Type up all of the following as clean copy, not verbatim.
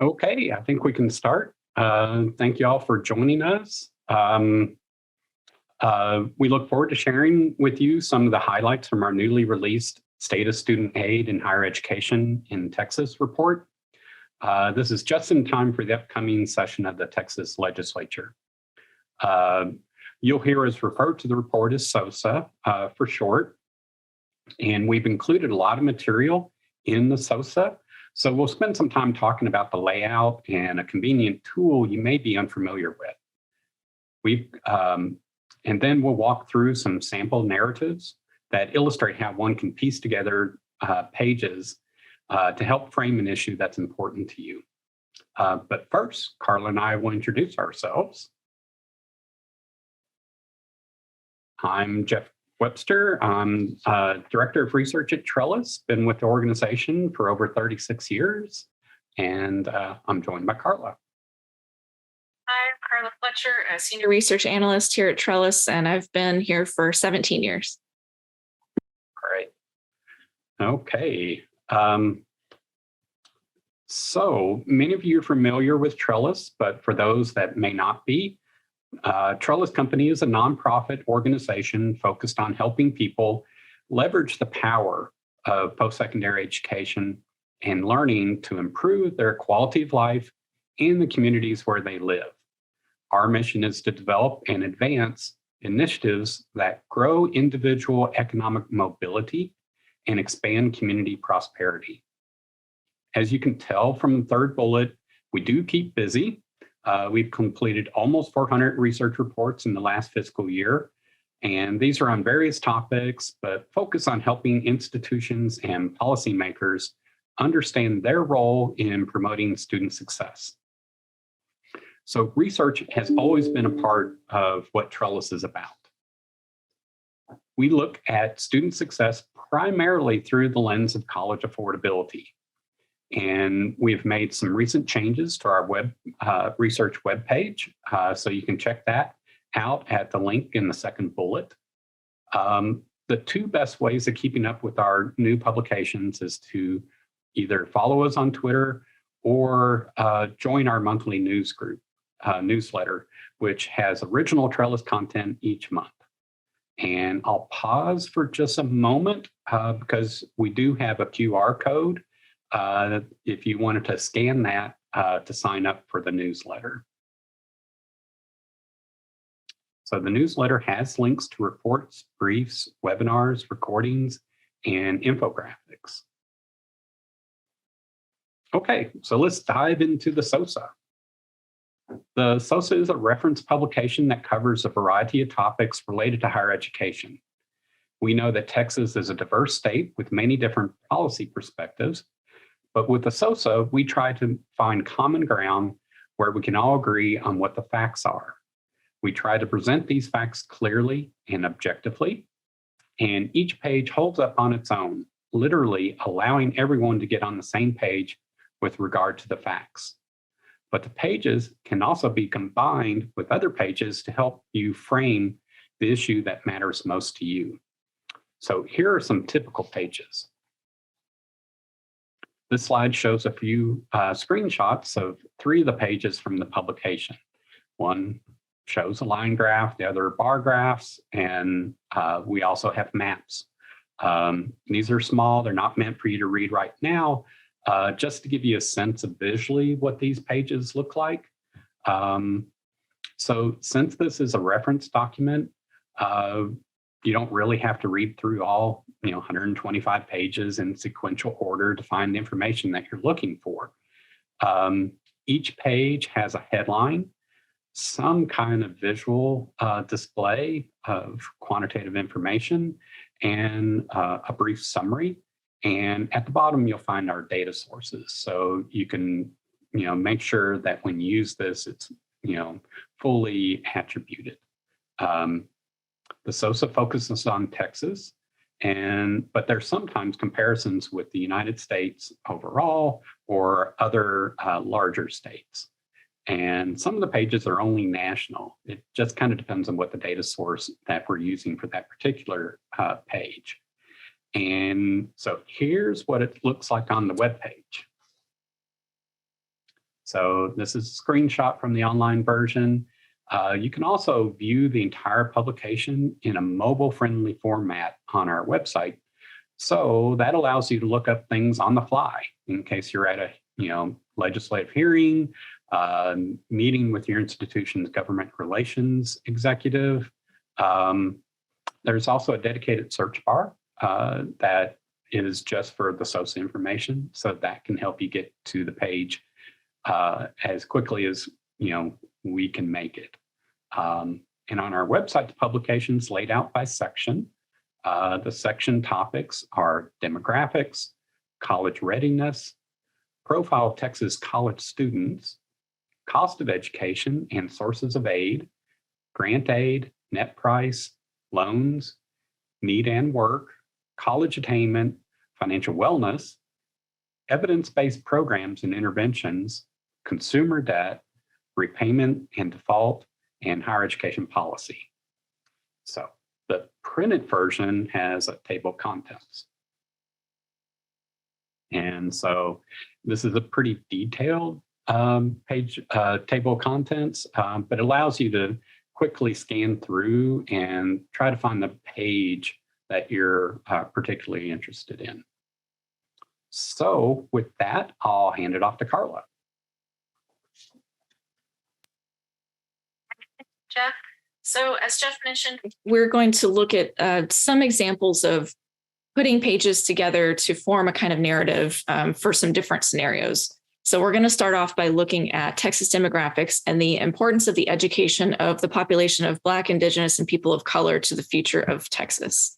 Okay, I think we can start. Thank you all for joining us. We look forward to sharing with you some of the highlights from our newly released State of Student Aid in Higher Education in Texas report. This is just in time for the upcoming session of the Texas Legislature. You'll hear us refer to the report as SOSA for short, and we've included a lot of material in the SOSA. So we'll spend some time talking about the layout and a convenient tool you may be unfamiliar with. And then we'll walk through some sample narratives that illustrate how one can piece together pages to help frame an issue that's important to you. But first, Carla and I will introduce ourselves. I'm Jeff Webster. I'm Director of Research at Trellis, been with the organization for over 36 years, and I'm joined by Carla. I'm Carla Fletcher, a Senior Research Analyst here at Trellis, and I've been here for 17 years. Great. Okay. So many of you are familiar with Trellis, but for those that may not be, Trellis Company is a nonprofit organization focused on helping people leverage the power of post-secondary education and learning to improve their quality of life in the communities where they live. Our mission is to develop and advance initiatives that grow individual economic mobility and expand community prosperity. As you can tell from the third bullet, we do keep busy. We've completed almost 400 research reports in the last fiscal year, and these are on various topics, but focus on helping institutions and policymakers understand their role in promoting student success. So research has always been a part of what Trellis is about. We look at student success primarily through the lens of college affordability. And we've made some recent changes to our research webpage, so you can check that out at the link in the second bullet. The two best ways of keeping up with our new publications is to either follow us on Twitter or join our monthly newsletter, which has original Trellis content each month. And I'll pause for just a moment because we do have a QR code if you wanted to scan that to sign up for the newsletter. So the newsletter has links to reports, briefs, webinars, recordings, and infographics. Okay, so let's dive into the SOSA. The SOSA is a reference publication that covers a variety of topics related to higher education. We know that Texas is a diverse state with many different policy perspectives. But with the SOSA, we try to find common ground where we can all agree on what the facts are. We try to present these facts clearly and objectively, and each page holds up on its own, literally allowing everyone to get on the same page with regard to the facts. But the pages can also be combined with other pages to help you frame the issue that matters most to you. So here are some typical pages. This slide shows a few screenshots of three of the pages from the publication. One shows a line graph, the other bar graphs, and we also have maps. These are small, they're not meant for you to read right now, just to give you a sense of visually what these pages look like. So since this is a reference document, you don't really have to read through all 125 pages in sequential order to find the information that you're looking for. Each page has a headline, some kind of visual display of quantitative information, and a brief summary. And at the bottom, you'll find our data sources. So you can make sure that when you use this, it's fully attributed. The SOSA focuses on Texas, but there's sometimes comparisons with the United States overall or other larger states. And some of the pages are only national. It just kind of depends on what the data source that we're using for that particular page. And so here's what it looks like on the web page. So this is a screenshot from the online version. You can also view the entire publication in a mobile-friendly format on our website. So that allows you to look up things on the fly in case you're at a legislative hearing, meeting with your institution's government relations executive. There's also a dedicated search bar that is just for the SOSA information, so that can help you get to the page as quickly as we can make it. And on our website, the publication's laid out by section. The section topics are demographics, college readiness, profile of Texas college students, cost of education and sources of aid, grant aid, net price, loans, need and work, college attainment, financial wellness, evidence-based programs and interventions, consumer debt, repayment and default, and higher education policy. So the printed version has a table of contents. And so this is a pretty detailed table of contents, but allows you to quickly scan through and try to find the page that you're particularly interested in. So with that, I'll hand it off to Carla. Jeff. So as Jeff mentioned, we're going to look at some examples of putting pages together to form a kind of narrative for some different scenarios. So we're going to start off by looking at Texas demographics and the importance of the education of the population of Black, Indigenous, and people of color to the future of Texas.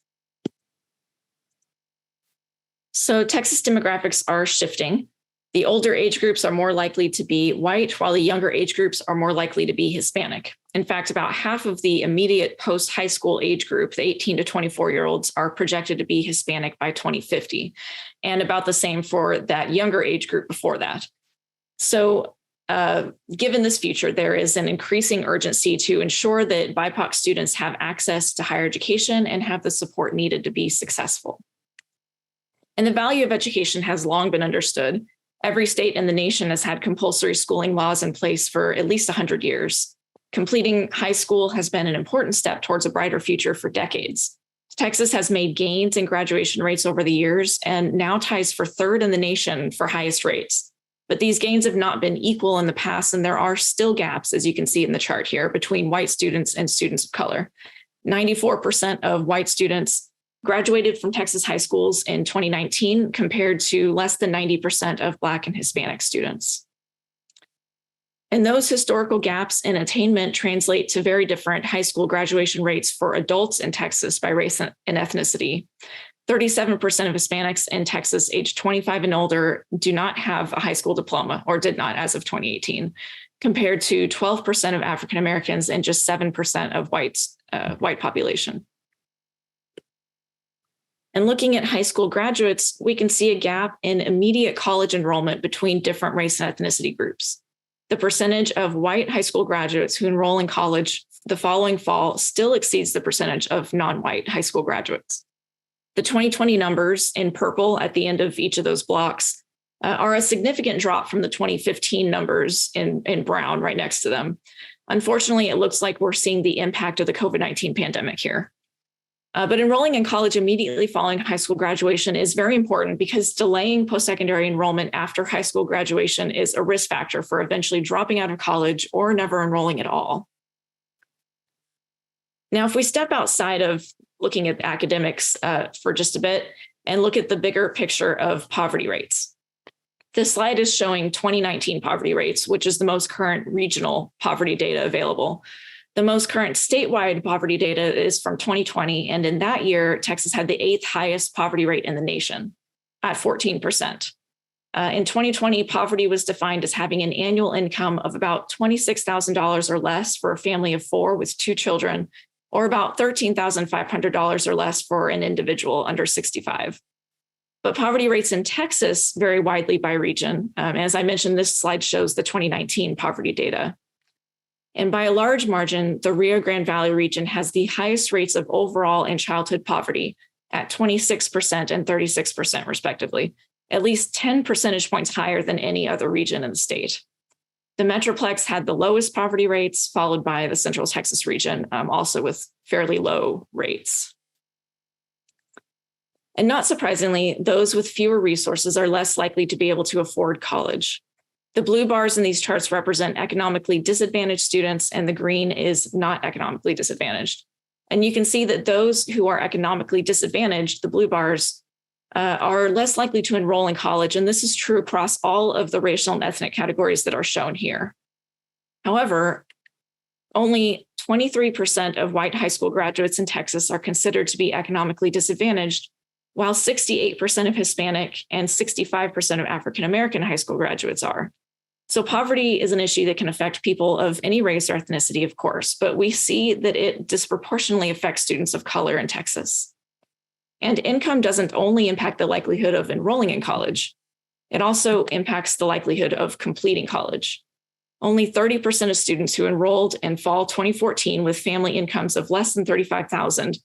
So Texas demographics are shifting. The older age groups are more likely to be white, while the younger age groups are more likely to be Hispanic. In fact, about half of the immediate post-high school age group, the 18 to 24-year-olds, are projected to be Hispanic by 2050, and about the same for that younger age group before that. So given this future, there is an increasing urgency to ensure that BIPOC students have access to higher education and have the support needed to be successful. And the value of education has long been understood. Every state in the nation has had compulsory schooling laws in place for at least 100 years. Completing high school has been an important step towards a brighter future for decades. Texas has made gains in graduation rates over the years and now ties for third in the nation for highest rates. But these gains have not been equal in the past, and there are still gaps, as you can see in the chart here, between white students and students of color. 94% of white students graduated from Texas high schools in 2019, compared to less than 90% of Black and Hispanic students. And those historical gaps in attainment translate to very different high school graduation rates for adults in Texas by race and ethnicity. 37% of Hispanics in Texas aged 25 and older do not have a high school diploma, or did not as of 2018, compared to 12% of African Americans and just 7% of white population. And looking at high school graduates, we can see a gap in immediate college enrollment between different race and ethnicity groups. The percentage of white high school graduates who enroll in college the following fall still exceeds the percentage of non-white high school graduates. The 2020 numbers in purple at the end of each of those blocks are a significant drop from the 2015 numbers in brown right next to them. Unfortunately, it looks like we're seeing the impact of the COVID-19 pandemic here. But enrolling in college immediately following high school graduation is very important, because delaying post-secondary enrollment after high school graduation is a risk factor for eventually dropping out of college or never enrolling at all. Now, if we step outside of looking at academics for just a bit and look at the bigger picture of poverty rates. This slide is showing 2019 poverty rates, which is the most current regional poverty data available. The most current statewide poverty data is from 2020, and in that year, Texas had the 8th highest poverty rate in the nation at 14%. In 2020, poverty was defined as having an annual income of about $26,000 or less for a family of 4 with 2 children, or about $13,500 or less for an individual under 65. But poverty rates in Texas vary widely by region. As I mentioned, this slide shows the 2019 poverty data. And by a large margin, the Rio Grande Valley region has the highest rates of overall and childhood poverty at 26% and 36% respectively, at least 10 percentage points higher than any other region in the state. The Metroplex had the lowest poverty rates, followed by the Central Texas region, also with fairly low rates. And not surprisingly, those with fewer resources are less likely to be able to afford college. The blue bars in these charts represent economically disadvantaged students, and the green is not economically disadvantaged. And you can see that those who are economically disadvantaged, the blue bars, are less likely to enroll in college. And this is true across all of the racial and ethnic categories that are shown here. However, only 23% of white high school graduates in Texas are considered to be economically disadvantaged, while 68% of Hispanic and 65% of African American high school graduates are. So poverty is an issue that can affect people of any race or ethnicity, of course, but we see that it disproportionately affects students of color in Texas. And income doesn't only impact the likelihood of enrolling in college, it also impacts the likelihood of completing college. Only 30% of students who enrolled in fall 2014 with family incomes of less than $35,000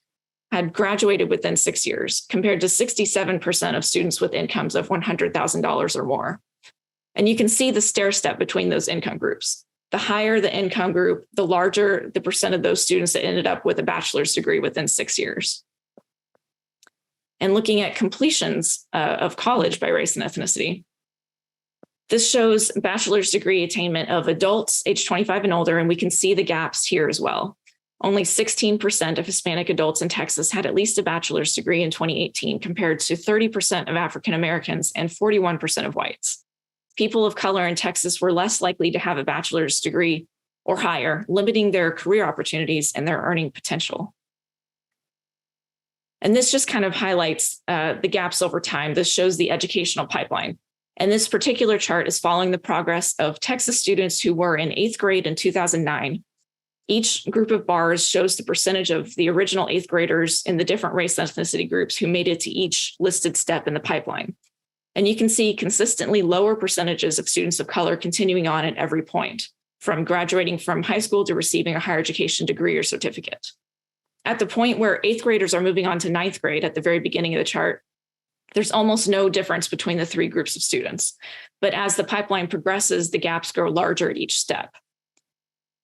had graduated within 6 years, compared to 67% of students with incomes of $100,000 or more. And you can see the stair step between those income groups. The higher the income group, the larger the percent of those students that ended up with a bachelor's degree within 6 years. And looking at completions of college by race and ethnicity, this shows bachelor's degree attainment of adults age 25 and older, and we can see the gaps here as well. Only 16% of Hispanic adults in Texas had at least a bachelor's degree in 2018, compared to 30% of African Americans and 41% of whites. People of color in Texas were less likely to have a bachelor's degree or higher, limiting their career opportunities and their earning potential. And this just kind of highlights the gaps over time. This shows the educational pipeline. And this particular chart is following the progress of Texas students who were in 8th grade in 2009. Each group of bars shows the percentage of the original 8th graders in the different race and ethnicity groups who made it to each listed step in the pipeline. And you can see consistently lower percentages of students of color continuing on at every point, from graduating from high school to receiving a higher education degree or certificate. At the point where 8th graders are moving on to 9th grade at the very beginning of the chart, there's almost no difference between the three groups of students. But as the pipeline progresses, the gaps grow larger at each step.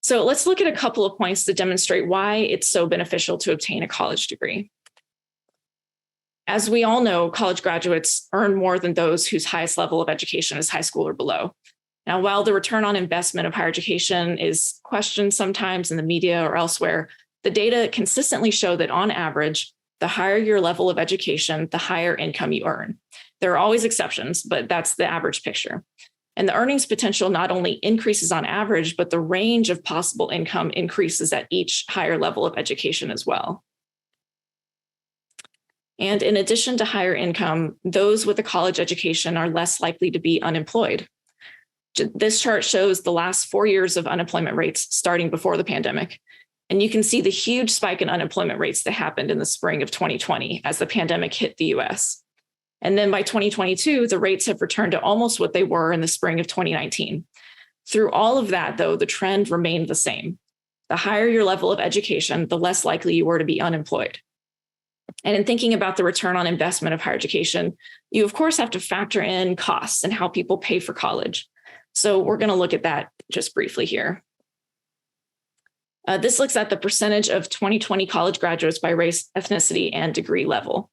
So let's look at a couple of points to demonstrate why it's so beneficial to obtain a college degree. As we all know, college graduates earn more than those whose highest level of education is high school or below. Now, while the return on investment of higher education is questioned sometimes in the media or elsewhere, the data consistently show that on average, the higher your level of education, the higher income you earn. There are always exceptions, but that's the average picture. And the earnings potential not only increases on average, but the range of possible income increases at each higher level of education as well. And in addition to higher income, those with a college education are less likely to be unemployed. This chart shows the last 4 years of unemployment rates starting before the pandemic. And you can see the huge spike in unemployment rates that happened in the spring of 2020 as the pandemic hit the US. And then by 2022, the rates have returned to almost what they were in the spring of 2019. Through all of that, though, the trend remained the same. The higher your level of education, the less likely you were to be unemployed. And in thinking about the return on investment of higher education, you of course have to factor in costs and how people pay for college. So we're going to look at that just briefly here. This looks at the percentage of 2020 college graduates by race, ethnicity, and degree level.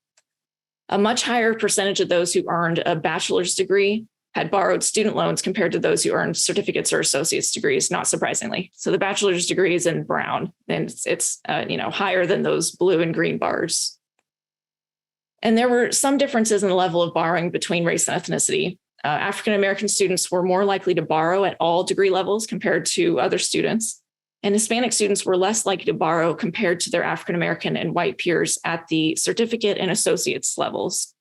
A much higher percentage of those who earned a bachelor's degree had borrowed student loans compared to those who earned certificates or associate's degrees, not surprisingly. So the bachelor's degree is in brown, and it's higher than those blue and green bars. And there were some differences in the level of borrowing between race and ethnicity. African-American students were more likely to borrow at all degree levels compared to other students. And Hispanic students were less likely to borrow compared to their African-American and white peers at the certificate and associate's levels.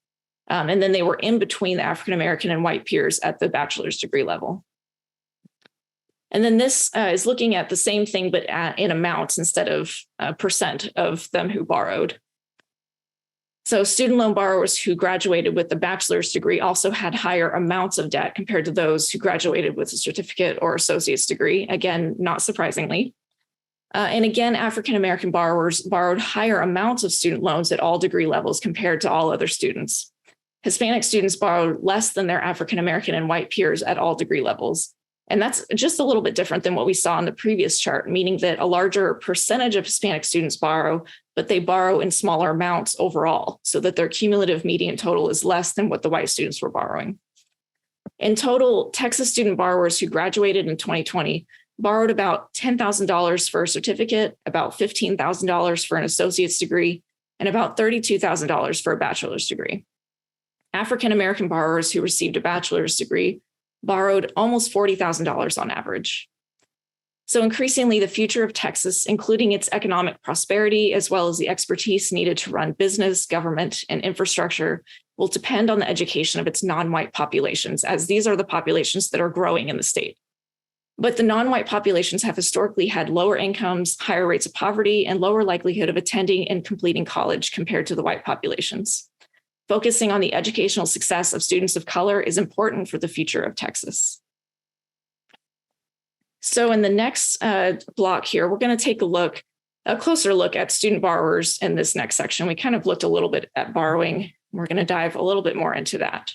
And then they were in between the African-American and white peers at the bachelor's degree level. And then this is looking at the same thing, but in amounts instead of percent of them who borrowed. So student loan borrowers who graduated with a bachelor's degree also had higher amounts of debt compared to those who graduated with a certificate or associate's degree, again, not surprisingly. And again, African-American borrowers borrowed higher amounts of student loans at all degree levels compared to all other students. Hispanic students borrowed less than their African-American and white peers at all degree levels. And that's just a little bit different than what we saw in the previous chart, meaning that a larger percentage of Hispanic students borrow, but they borrow in smaller amounts overall, so that their cumulative median total is less than what the white students were borrowing. In total, Texas student borrowers who graduated in 2020 borrowed about $10,000 for a certificate, about $15,000 for an associate's degree, and about $32,000 for a bachelor's degree. African-American borrowers who received a bachelor's degree borrowed almost $40,000 on average. So increasingly, the future of Texas, including its economic prosperity, as well as the expertise needed to run business, government, and infrastructure, will depend on the education of its non-white populations, as these are the populations that are growing in the state. But the non-white populations have historically had lower incomes, higher rates of poverty, and lower likelihood of attending and completing college compared to the white populations. Focusing on the educational success of students of color is important for the future of Texas. So in the next block here, we're going to take a closer look at student borrowers in this next section. We kind of looked a little bit at borrowing. We're going to dive a little bit more into that.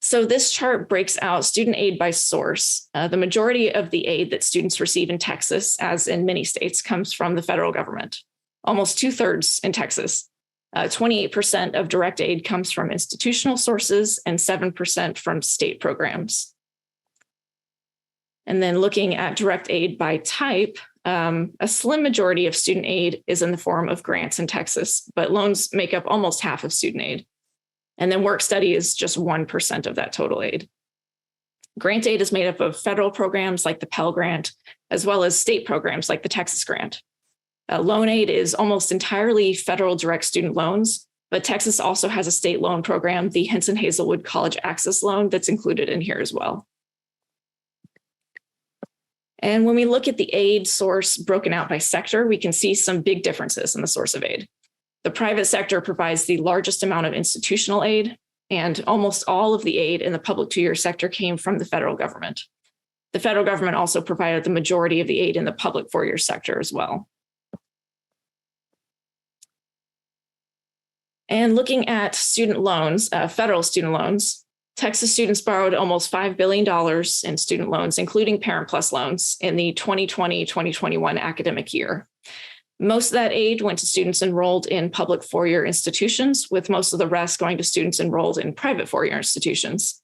So this chart breaks out student aid by source. The majority of the aid that students receive in Texas, as in many states, comes from the federal government. Almost 2/3 in Texas. 28% of direct aid comes from institutional sources and 7% from state programs. And then looking at direct aid by type, a slim majority of student aid is in the form of grants in Texas, but loans make up almost half of student aid. And then work study is just 1% of that total aid. Grant aid is made up of federal programs like the Pell Grant, as well as state programs like the Texas Grant. Loan aid is almost entirely federal direct student loans, but Texas also has a state loan program, the Hinson Hazelwood College Access Loan, that's included in here as well. And when we look at the aid source broken out by sector, we can see some big differences in the source of aid. The private sector provides the largest amount of institutional aid, and almost all of the aid in the public two-year sector came from the federal government. The federal government also provided the majority of the aid in the public four-year sector as well. And looking at student loans, federal student loans, Texas students borrowed almost $5 billion in student loans, including Parent Plus loans, in the 2020-2021 academic year. Most of that aid went to students enrolled in public four-year institutions, with most of the rest going to students enrolled in private four-year institutions.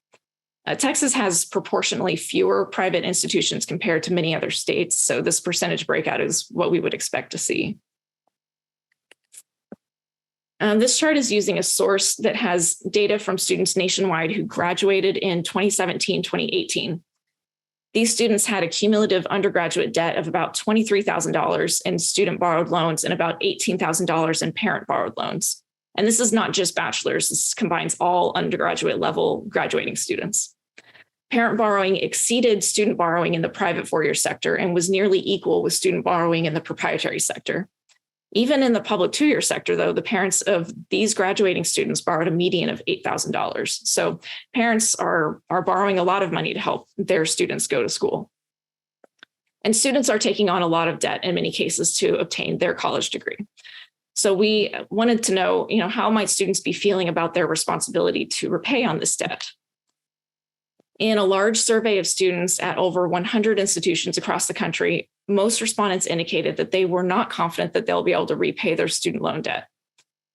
Texas has proportionally fewer private institutions compared to many other states, so this percentage breakout is what we would expect to see. This chart is using a source that has data from students nationwide who graduated in 2017-2018. These students had a cumulative undergraduate debt of about $23,000 in student borrowed loans and about $18,000 in parent borrowed loans. And this is not just bachelor's, this combines all undergraduate level graduating students. Parent borrowing exceeded student borrowing in the private four-year sector and was nearly equal with student borrowing in the proprietary sector. Even in the public two-year sector, though, the parents of these graduating students borrowed a median of $8,000. So parents are borrowing a lot of money to help their students go to school. And students are taking on a lot of debt in many cases to obtain their college degree. So we wanted to know, how might students be feeling about their responsibility to repay on this debt? In a large survey of students at over 100 institutions across the country, most respondents indicated that they were not confident that they'll be able to repay their student loan debt.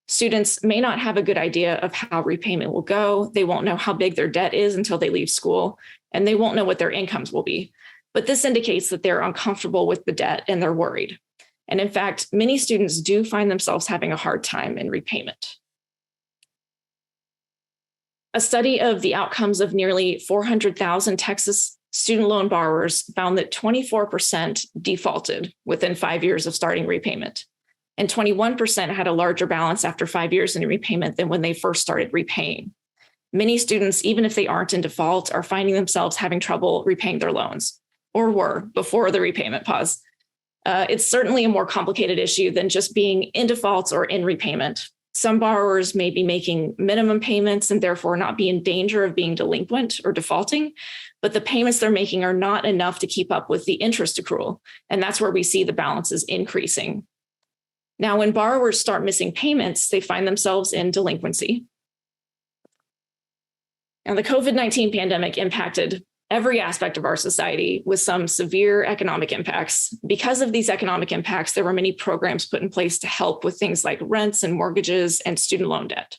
Students may not have a good idea of how repayment will go. They won't know how big their debt is until they leave school, and they won't know what their incomes will be. But this indicates that they're uncomfortable with the debt and they're worried. And in fact, many students do find themselves having a hard time in repayment. A study of the outcomes of nearly 400,000 Texas student loan borrowers found that 24% defaulted within 5 years of starting repayment, and 21% had a larger balance after 5 years in repayment than when they first started repaying. Many students, even if they aren't in default, are finding themselves having trouble repaying their loans, or were before the repayment pause. It's certainly a more complicated issue than just being in default or in repayment. Some borrowers may be making minimum payments and therefore not be in danger of being delinquent or defaulting, but the payments they're making are not enough to keep up with the interest accrual. And that's where we see the balances increasing. Now, when borrowers start missing payments, they find themselves in delinquency. And the COVID-19 pandemic impacted every aspect of our society with some severe economic impacts. Because of these economic impacts, there were many programs put in place to help with things like rents and mortgages and student loan debt.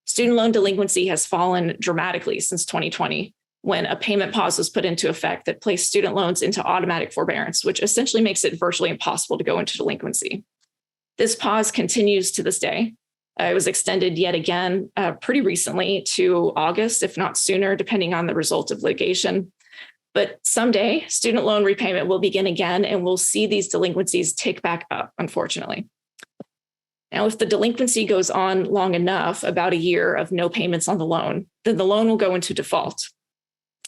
Student loan delinquency has fallen dramatically since 2020, when a payment pause was put into effect that placed student loans into automatic forbearance, which essentially makes it virtually impossible to go into delinquency. This pause continues to this day. It was extended yet again pretty recently to August, if not sooner, depending on the result of litigation. But someday, student loan repayment will begin again, and we'll see these delinquencies tick back up, unfortunately. Now, if the delinquency goes on long enough, about a year of no payments on the loan, then the loan will go into default.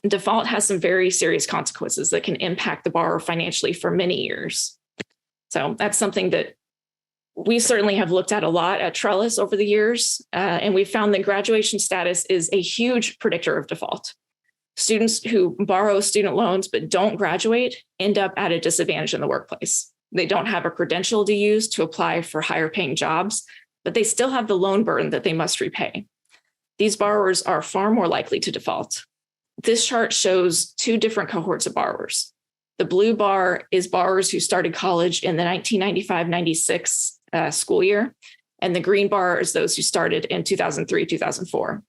Default has some very serious consequences that can impact the borrower financially for many years. So that's something that we certainly have looked at a lot at Trellis over the years, and we found that graduation status is a huge predictor of default. Students who borrow student loans but don't graduate end up at a disadvantage in the workplace. They don't have a credential to use to apply for higher paying jobs, but they still have the loan burden that they must repay. These borrowers are far more likely to default. This chart shows two different cohorts of borrowers. The blue bar is borrowers who started college in the 1995-96 school year, and the green bar is those who started in 2003-2004.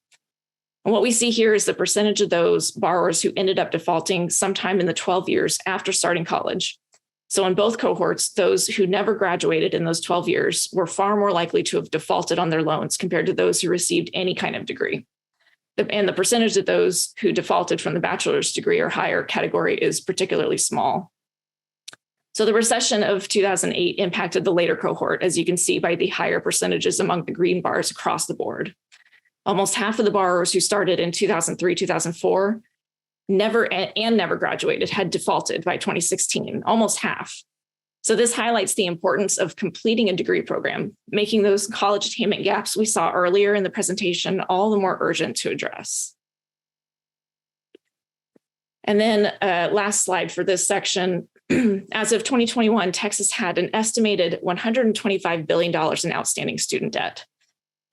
And what we see here is the percentage of those borrowers who ended up defaulting sometime in the 12 years after starting college. So in both cohorts, those who never graduated in those 12 years were far more likely to have defaulted on their loans compared to those who received any kind of degree. And the percentage of those who defaulted from the bachelor's degree or higher category is particularly small. So the recession of 2008 impacted the later cohort, as you can see by the higher percentages among the green bars across the board. Almost half of the borrowers who started in 2003-2004 never graduated had defaulted by 2016, almost half. So this highlights the importance of completing a degree program, making those college attainment gaps we saw earlier in the presentation all the more urgent to address. And then last slide for this section. As of 2021, Texas had an estimated $125 billion in outstanding student debt.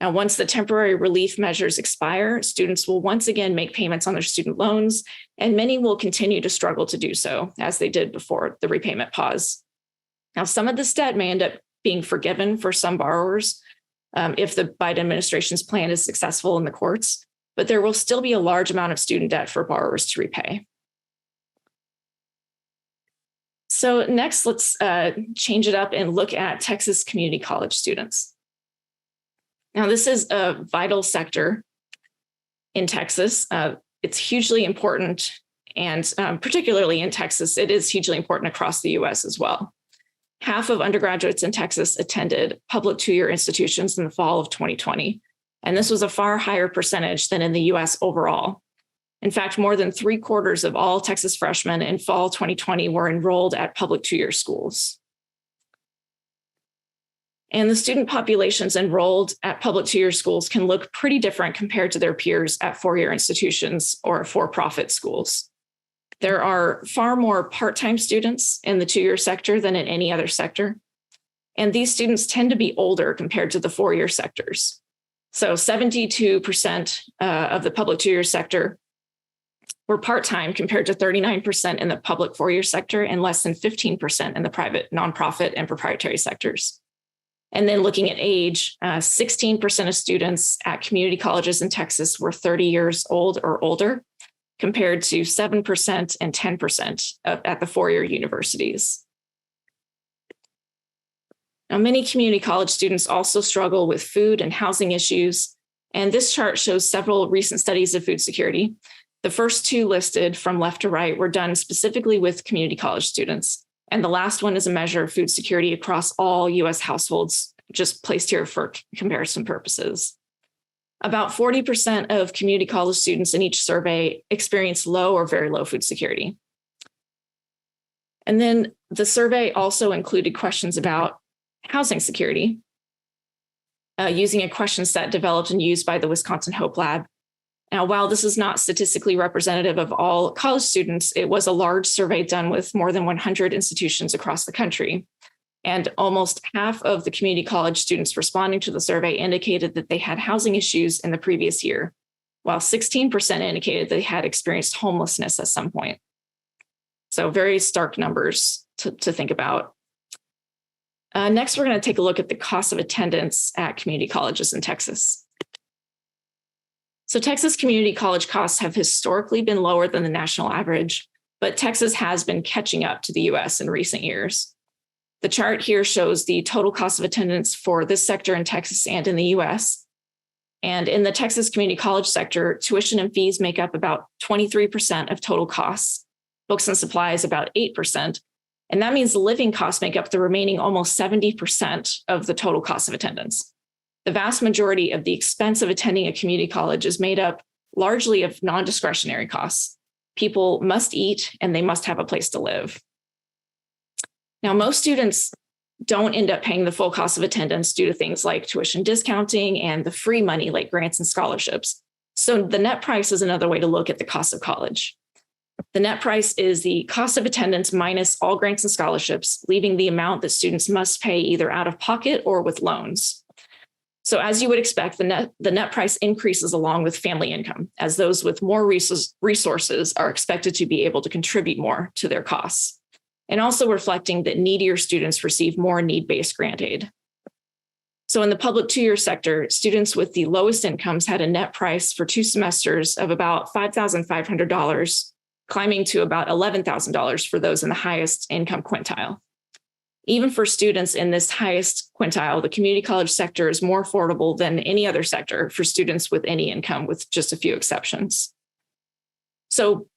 Now, once the temporary relief measures expire, students will once again make payments on their student loans, and many will continue to struggle to do so, as they did before the repayment pause. Now, some of this debt may end up being forgiven for some borrowers if the Biden administration's plan is successful in the courts, but there will still be a large amount of student debt for borrowers to repay. So next, let's change it up and look at Texas community college students. Now, this is a vital sector in Texas. It's hugely important, and particularly in Texas, it is hugely important across the US as well. Half of undergraduates in Texas attended public two-year institutions in the fall of 2020, and this was a far higher percentage than in the US overall. In fact, more than 3/4 of all Texas freshmen in fall 2020 were enrolled at public two-year schools. And the student populations enrolled at public two-year schools can look pretty different compared to their peers at four-year institutions or for-profit schools. There are far more part-time students in the two-year sector than in any other sector. And these students tend to be older compared to the four-year sectors. So 72% of the public two-year sector were part-time compared to 39% in the public four-year sector and less than 15% in the private, nonprofit, and proprietary sectors. And then looking at age, 16% of students at community colleges in Texas were 30 years old or older, compared to 7% and 10% at the four-year universities. Now, many community college students also struggle with food and housing issues, and this chart shows several recent studies of food security. The first two listed from left to right were done specifically with community college students, and the last one is a measure of food security across all US households, just placed here for comparison purposes. About 40% of community college students in each survey experience low or very low food security. And then the survey also included questions about housing security, using a question set developed and used by the Wisconsin Hope Lab. Now, while this is not statistically representative of all college students, it was a large survey done with more than 100 institutions across the country. And almost half of the community college students responding to the survey indicated that they had housing issues in the previous year, while 16% indicated they had experienced homelessness at some point. So very stark numbers to think about. Next, we're going to take a look at the cost of attendance at community colleges in Texas. So Texas community college costs have historically been lower than the national average, but Texas has been catching up to the US in recent years. The chart here shows the total cost of attendance for this sector in Texas and in the US. And in the Texas community college sector, tuition and fees make up about 23% of total costs, books and supplies about 8%. And that means the living costs make up the remaining almost 70% of the total cost of attendance. The vast majority of the expense of attending a community college is made up largely of non-discretionary costs. People must eat and they must have a place to live. Now, most students don't end up paying the full cost of attendance due to things like tuition discounting and the free money like grants and scholarships. So the net price is another way to look at the cost of college. The net price is the cost of attendance minus all grants and scholarships, leaving the amount that students must pay either out of pocket or with loans. So as you would expect, the net price increases along with family income, as those with more resources are expected to be able to contribute more to their costs, and also reflecting that needier students receive more need-based grant aid. So in the public two-year sector, students with the lowest incomes had a net price for 2 semesters of about $5,500, climbing to about $11,000 for those in the highest income quintile. Even for students in this highest quintile, the community college sector is more affordable than any other sector for students with any income, with just a few exceptions. So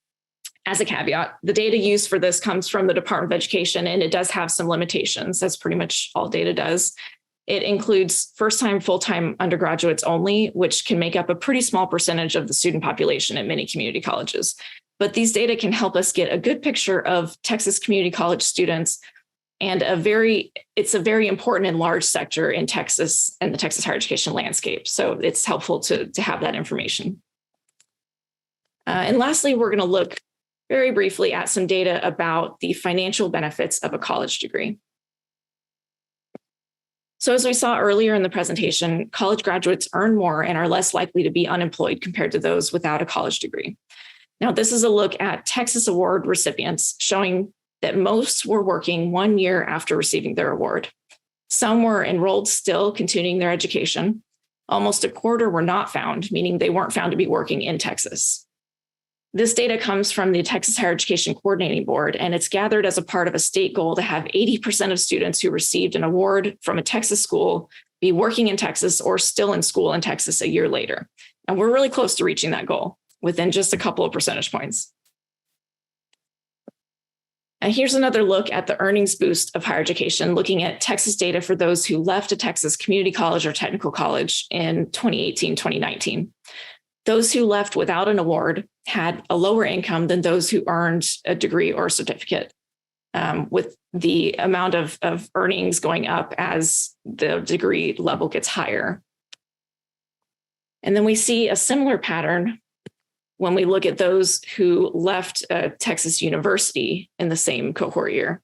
as a caveat, the data used for this comes from the Department of Education, and it does have some limitations. That's pretty much all data does. It includes first-time, full-time undergraduates only, which can make up a pretty small percentage of the student population at many community colleges. But these data can help us get a good picture of Texas community college students, and it's a very important and large sector in Texas and the Texas higher education landscape. So it's helpful to have that information. And lastly, we're going to look very briefly at some data about the financial benefits of a college degree. So as we saw earlier in the presentation, college graduates earn more and are less likely to be unemployed compared to those without a college degree. Now, this is a look at Texas award recipients showing that most were working 1 year after receiving their award. Some were enrolled still, continuing their education. Almost a quarter were not found, meaning they weren't found to be working in Texas. This data comes from the Texas Higher Education Coordinating Board, and it's gathered as a part of a state goal to have 80% of students who received an award from a Texas school be working in Texas or still in school in Texas a year later. And we're really close to reaching that goal within just a couple of percentage points. And here's another look at the earnings boost of higher education, looking at Texas data for those who left a Texas community college or technical college in 2018, 2019. Those who left without an award had a lower income than those who earned a degree or certificate, with the amount of earnings going up as the degree level gets higher. And then we see a similar pattern when we look at those who left a Texas university in the same cohort year.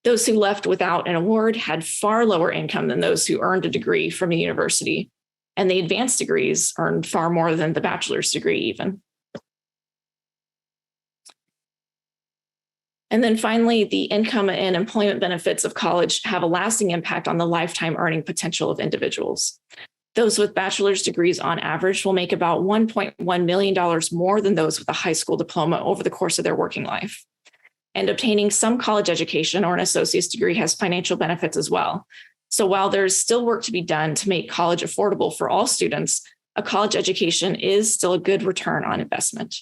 Those who left without an award had far lower income than those who earned a degree from a university, and the advanced degrees earned far more than the bachelor's degree even. And then finally, the income and employment benefits of college have a lasting impact on the lifetime earning potential of individuals. Those with bachelor's degrees on average will make about $1.1 million more than those with a high school diploma over the course of their working life. And obtaining some college education or an associate's degree has financial benefits as well. So while there's still work to be done to make college affordable for all students, a college education is still a good return on investment.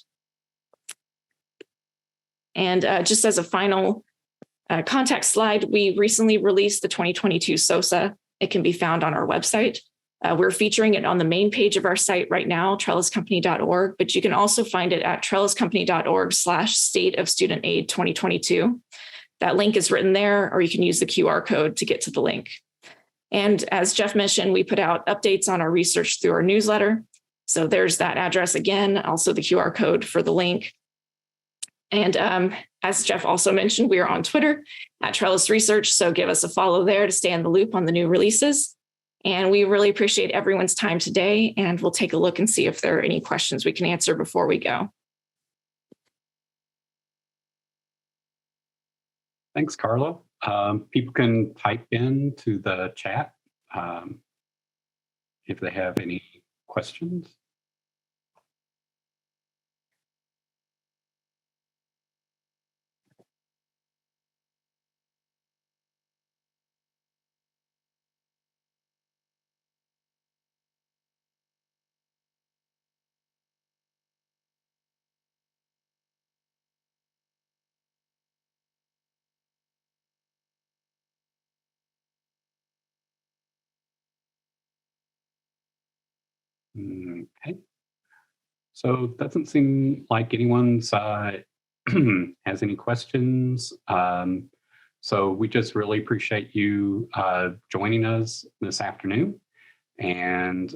And just as a final context slide, we recently released the 2022 SOSA. It can be found on our website. We're featuring it on the main page of our site right now, trelliscompany.org, but you can also find it at trelliscompany.org/State of Student Aid 2022. That link is written there, or you can use the QR code to get to the link. And as Jeff mentioned, we put out updates on our research through our newsletter. So there's that address again, also the QR code for the link. And as Jeff also mentioned, we are on Twitter at Trellis Research, so give us a follow there to stay in the loop on the new releases. And we really appreciate everyone's time today, and we'll take a look and see if there are any questions we can answer before we go. Thanks, Carla. People can type into the chat if they have any questions. Okay. So it doesn't seem like anyone's has any questions. So we just really appreciate you joining us this afternoon. And,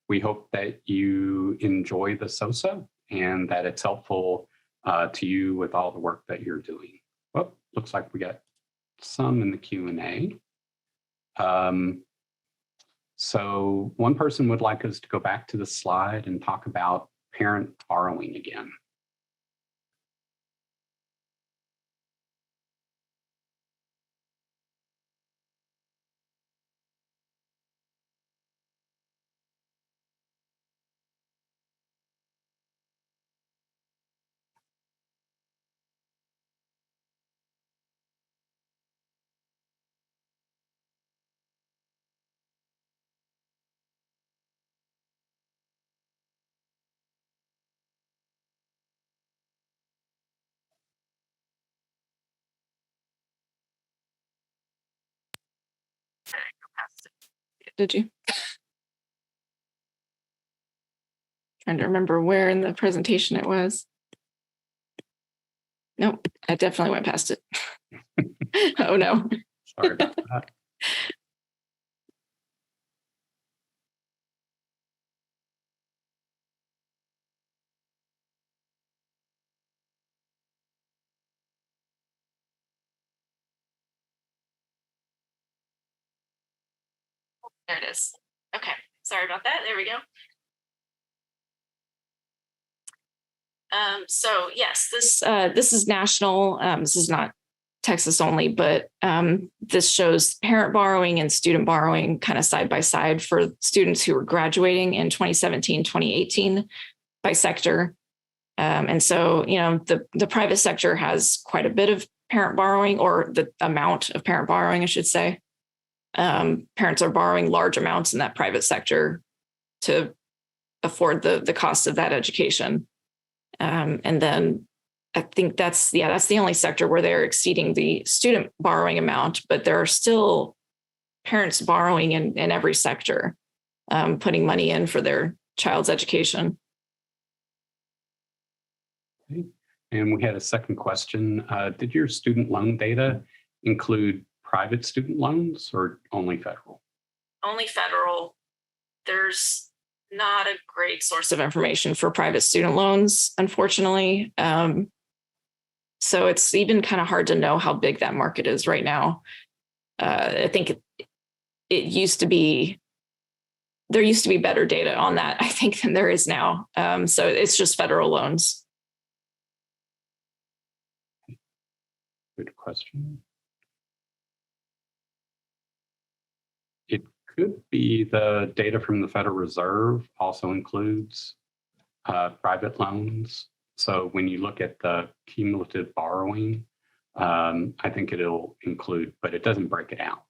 we hope that you enjoy the SOSA and that it's helpful to you with all the work that you're doing. Well, looks like we got some in the Q&A. So one person would like us to go back to the slide and talk about parent borrowing again. Did you? Trying to remember where in the presentation it was. Nope, I definitely went past it. Oh no. Sorry about that. There it is. Okay, sorry about that. There we go. So yes, this is national. This is not Texas only, but this shows parent borrowing and student borrowing kind of side by side for students who were graduating in 2017, 2018 by sector. And so, the private sector has quite a bit of parent borrowing, or the amount of parent borrowing, I should say. Parents are borrowing large amounts in that private sector to afford the cost of that education. And then I think that's the only sector where they're exceeding the student borrowing amount, but there are still parents borrowing in every sector, putting money in for their child's education. Okay. And we had a second question. Did your student loan data include private student loans or only federal? Only federal. There's not a great source of information for private student loans, unfortunately. So it's even kind of hard to know how big that market is right now. I think it used to be, there used to be better data on that, I think, than there is now. So it's just federal loans. Good question. It could be the data from the Federal Reserve also includes private loans. So when you look at the cumulative borrowing, I think it'll include, but it doesn't break it out.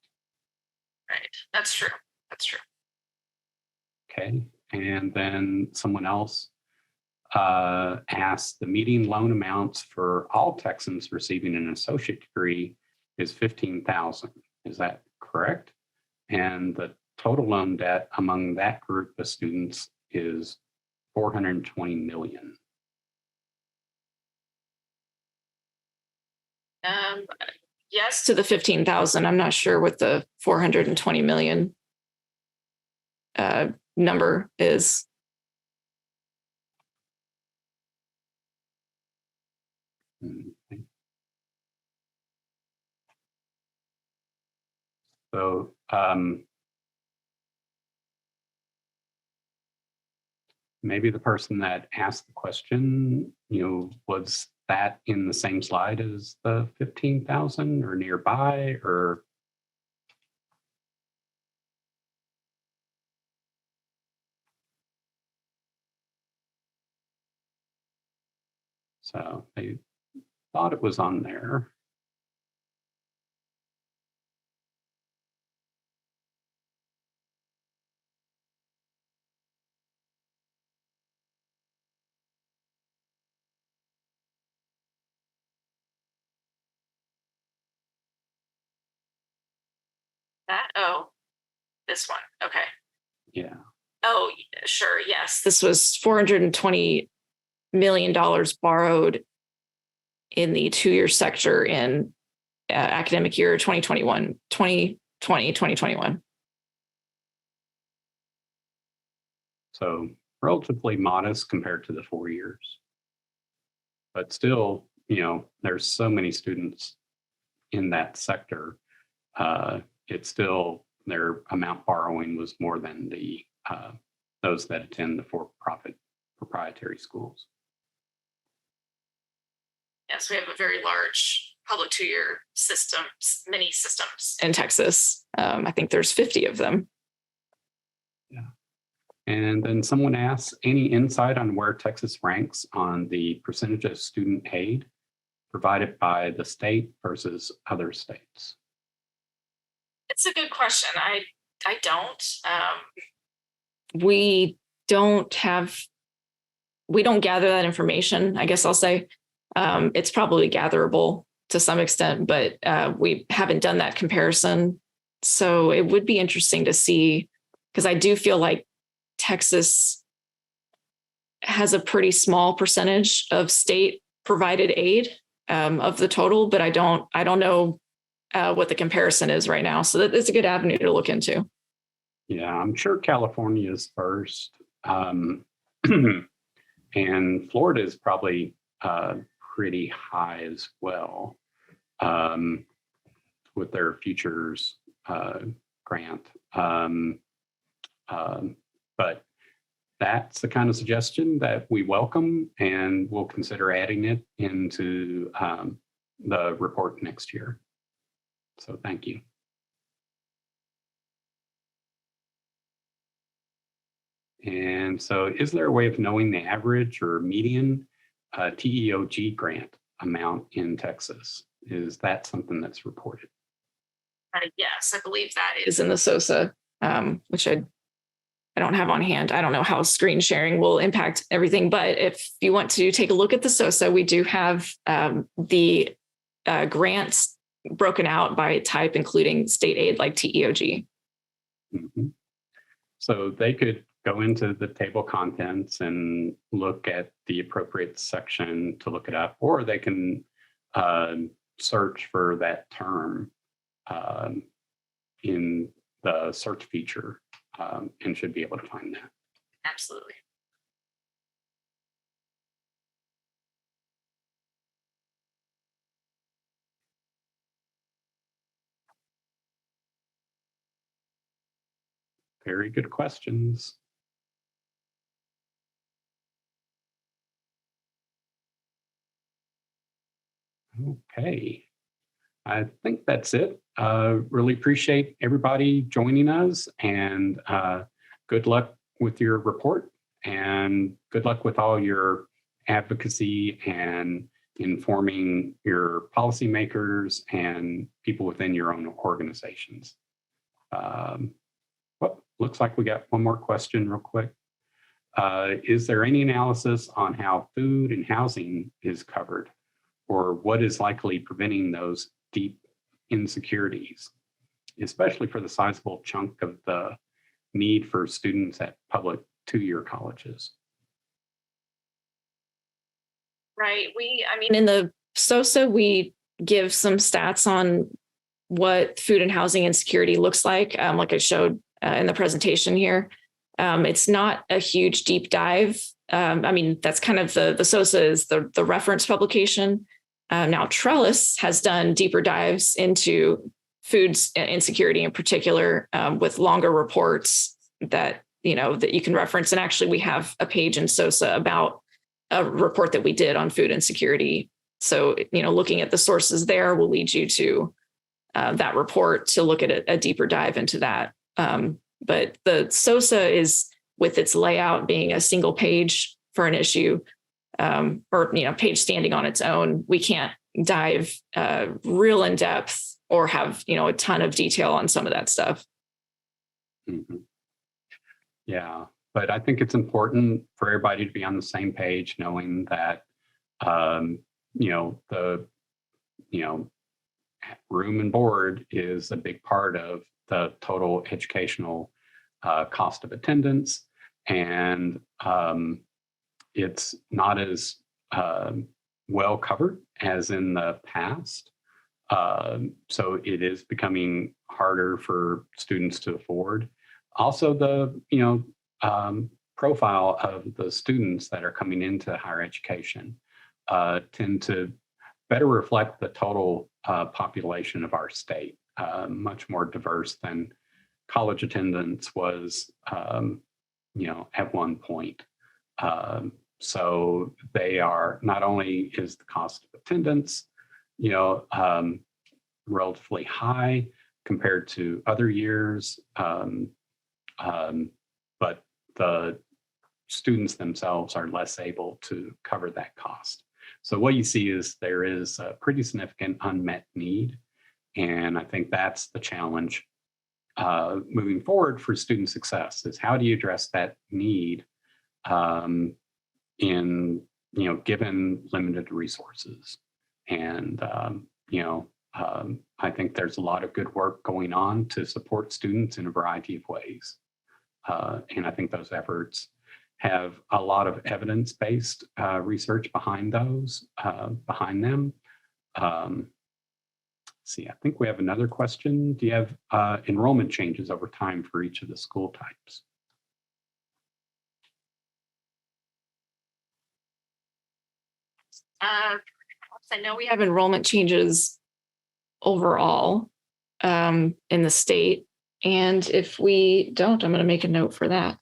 Right. That's true. That's true. Okay. And then someone else asked, the median loan amounts for all Texans receiving an associate degree is $15,000. Is that correct? And the total loan debt among that group of students is $420 million. Yes, to the 15,000. I'm not sure what the 420 million number is. Okay. So maybe the person that asked the question, was that in the same slide as the 15,000 or nearby, or? So they thought it was on there. This one. Okay. Yeah. Oh, sure. Yes. This was $420 million borrowed in the 2-year sector in academic year 2021. So relatively modest compared to the 4 years. But still, there's so many students in that sector. It's still, their amount borrowing was more than the those that attend the for-profit proprietary schools. Yes, we have a very large public 2-year system, many systems in Texas. I think there's 50 of them. Yeah. And then someone asks, any insight on where Texas ranks on the percentage of student aid provided by the state versus other states? It's a good question. I don't. We don't gather that information, I guess I'll say. It's probably gatherable to some extent, but we haven't done that comparison. So it would be interesting to see, because I do feel like Texas has a pretty small percentage of state provided aid of the total, but I don't know what the comparison is right now. So that's a good avenue to look into. Yeah, I'm sure California is first. And Florida is probably pretty high as well with their futures grant. But that's the kind of suggestion that we welcome, and we'll consider adding it into the report next year. So thank you. And so is there a way of knowing the average or median TEOG grant amount in Texas? Is that something that's reported? Yes, I believe that is in the SOSA, which I don't have on hand. I don't know how screen sharing will impact everything, but if you want to take a look at the SOSA, we do have the grants broken out by type, including state aid like TEOG. Mm-hmm. So they could go into the table contents and look at the appropriate section to look it up, or they can search for that term in the search feature and should be able to find that. Absolutely. Very good questions. Okay, I think that's it. Really appreciate everybody joining us, and good luck with your report, and good luck with all your advocacy and informing your policymakers and people within your own organizations. Well, looks like we got one more question real quick. Is there any analysis on how food and housing is covered, or what is likely preventing those deep insecurities, especially for the sizable chunk of the need for students at public 2-year colleges? Right. In the SOSA, we give some stats on what food and housing insecurity looks like I showed in the presentation here. It's not a huge deep dive. That's kind of the SOSA is the reference publication. Now Trellis has done deeper dives into food insecurity in particular, with longer reports that you can reference. And actually, we have a page in SOSA about a report that we did on food insecurity. So, looking at the sources there will lead you to that report to look at a deeper dive into that. But the SOSA is, with its layout being a single page for an issue, or page standing on its own, we can't dive real in depth or have a ton of detail on some of that stuff. Mm-hmm. Yeah, but I think it's important for everybody to be on the same page, knowing that the room and board is a big part of the total educational cost of attendance, and it's not as well covered as in the past. So it is becoming harder for students to afford. Also, the profile of the students that are coming into higher education tend to better reflect the total population of our state, much more diverse than college attendance was, at one point. So they are, not only is the cost of attendance, relatively high compared to other years, but the students themselves are less able to cover that cost. So what you see is there is a pretty significant unmet need. And I think that's the challenge moving forward for student success, is how do you address that need in, given limited resources. And, I think there's a lot of good work going on to support students in a variety of ways. And I think those efforts have a lot of evidence-based research behind them. See, I think we have another question. Do you have enrollment changes over time for each of the school types? I know we have enrollment changes overall in the state. And if we don't, I'm going to make a note for that.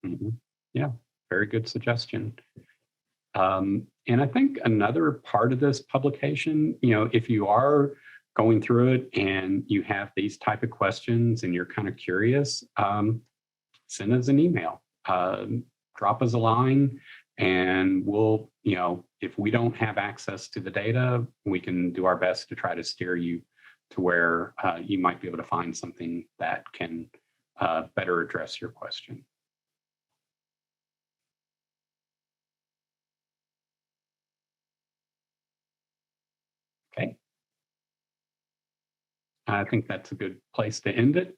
Mm-hmm. Yeah, very good suggestion. And I think another part of this publication, if you are going through it and you have these type of questions and you're kind of curious, send us an email, drop us a line, and we'll, if we don't have access to the data, we can do our best to try to steer you to where you might be able to find something that can better address your question. Okay. I think that's a good place to end it.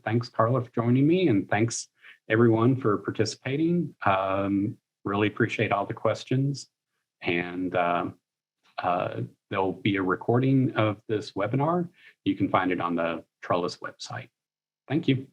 Thanks, Carla, for joining me, and thanks everyone for participating. Really appreciate all the questions, and there'll be a recording of this webinar. You can find it on the Trellis website. Thank you.